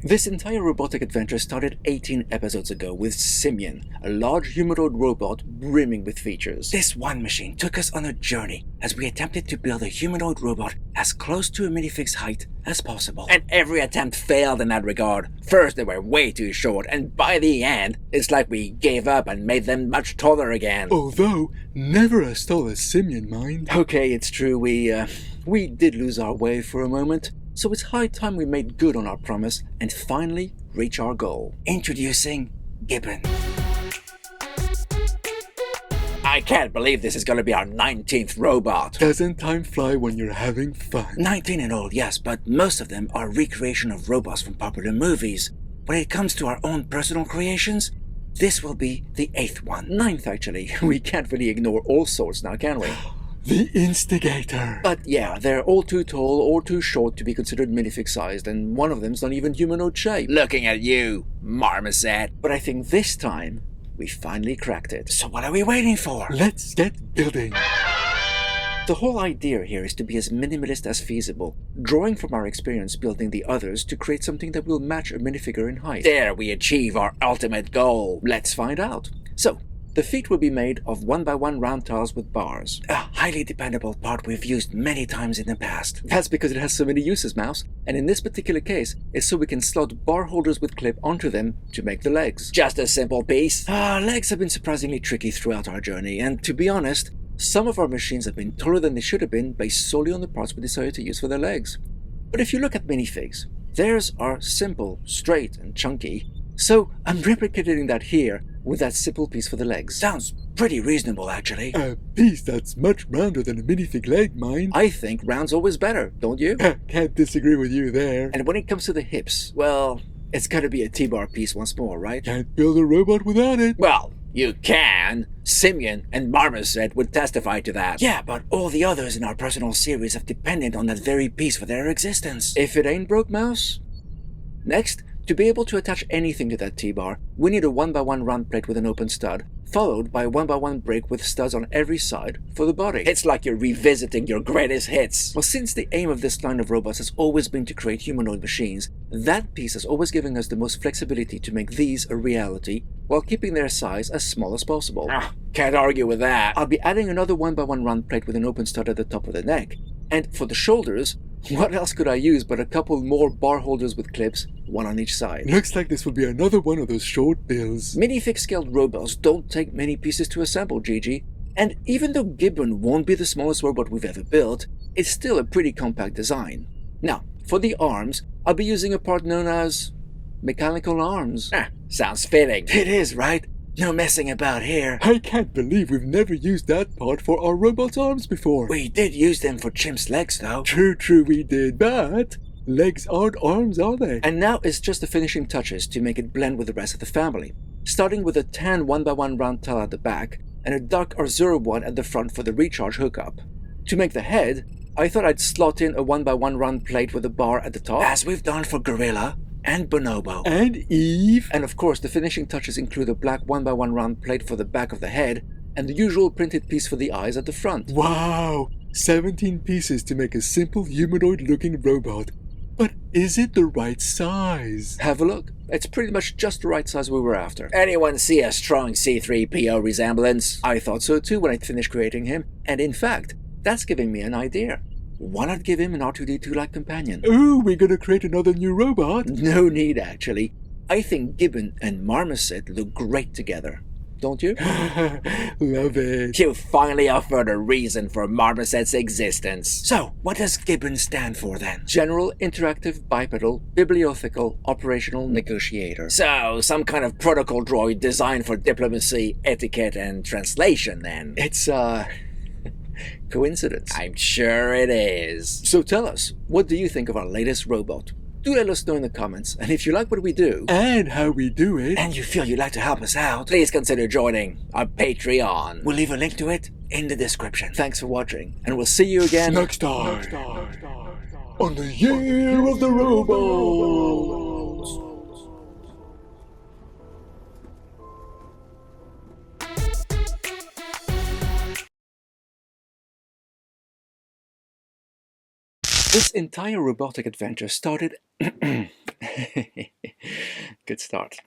This entire robotic adventure started 18 episodes ago with Simian, a large humanoid robot brimming with features. This one machine took us on a journey as we attempted to build a humanoid robot as close to a minifig's height as possible. And every attempt failed in that regard. First they were way too short, and by the end, it's like we gave up and made them much taller again. Although, never as tall as Simian, mind. Okay, it's true, we did lose our way for a moment. So it's high time we made good on our promise and finally reach our goal. Introducing G.I.B.B.O.N. I can't believe this is going to be our 19th robot. Doesn't time fly when you're having fun? 19 in all, yes, but most of them are recreation of robots from popular movies. When it comes to our own personal creations, this will be the 8th one. 9th, actually. We can't really ignore all sorts now, can we? The instigator. But yeah, they're all too tall or too short to be considered minifig-sized, and one of them's not even humanoid shape. Looking at you, marmoset. But I think this time, we finally cracked it. So what are we waiting for? Let's get building. The whole idea here is to be as minimalist as feasible, drawing from our experience building the others to create something that will match a minifigure in height. There we achieve our ultimate goal. Let's find out. So, the feet will be made of 1x1 round tiles with bars. A highly dependable part we've used many times in the past. That's because it has so many uses, Mouse. And in this particular case, it's so we can slot bar holders with clip onto them to make the legs. Just a simple piece. Legs have been surprisingly tricky throughout our journey, and to be honest, some of our machines have been taller than they should have been based solely on the parts we decided to use for their legs. But if you look at minifigs, theirs are simple, straight, and chunky. So I'm replicating that here with that simple piece for the legs. Sounds pretty reasonable, actually. A piece that's much rounder than a minifig leg, mind. I think round's always better, don't you? Can't disagree with you there. And when it comes to the hips, well, it's gotta be a T-bar piece once more, right? Can't build a robot without it. Well, you can. Simian and Marmoset would testify to that. Yeah, but all the others in our personal series have depended on that very piece for their existence. If it ain't broke, Mouse. Next, to be able to attach anything to that T-bar, we need a 1x1 round plate with an open stud, followed by a 1x1 brick with studs on every side for the body. It's like you're revisiting your greatest hits. Well, since the aim of this line of robots has always been to create humanoid machines, that piece has always given us the most flexibility to make these a reality, while keeping their size as small as possible. Can't argue with that. I'll be adding another 1x1 round plate with an open stud at the top of the neck, and for the shoulders, what else could I use but a couple more bar holders with clips, one on each side? Looks like this will be another one of those short builds. Minifig scaled robots don't take many pieces to assemble, Gigi. And even though G.I.B.B.O.N won't be the smallest robot we've ever built, it's still a pretty compact design. Now, for the arms, I'll be using a part known as mechanical arms. Sounds fitting. It is, right? No messing about here. I can't believe we've never used that part for our robot arms before. We did use them for Chimp's legs, though. True, we did, but legs aren't arms, are they? And now it's just the finishing touches to make it blend with the rest of the family. Starting with a tan 1x1 round tile at the back, and a dark Arzura one at the front for the recharge hookup. To make the head, I thought I'd slot in a 1x1 round plate with a bar at the top, as we've done for Gorilla and Bonobo. And Eve. And of course, the finishing touches include a black 1x1 round plate for the back of the head, and the usual printed piece for the eyes at the front. Wow! 17 pieces to make a simple humanoid-looking robot. But is it the right size? Have a look. It's pretty much just the right size we were after. Anyone see a strong C-3PO resemblance? I thought so too when I finished creating him, and in fact, that's giving me an idea. Why not give him an R2-D2-like companion? Ooh, we're gonna create another new robot? No need, actually. I think G.I.B.B.O.N and Marmoset look great together. Don't you? Love it. You finally offered a reason for Marmoset's existence. So, what does G.I.B.B.O.N stand for then? General Interactive Bipedal Bibliothecal Operational Negotiator. So, some kind of protocol droid designed for diplomacy, etiquette, and translation then. It's, coincidence. I'm sure it is. So tell us, what do you think of our latest robot? Do let us know in the comments, and if you like what we do, and how we do it, and you feel you'd like to help us out, please consider joining our Patreon. We'll leave a link to it in the description. Thanks for watching, and we'll see you again next time on the Year of the Robots. This entire robotic adventure started Good start.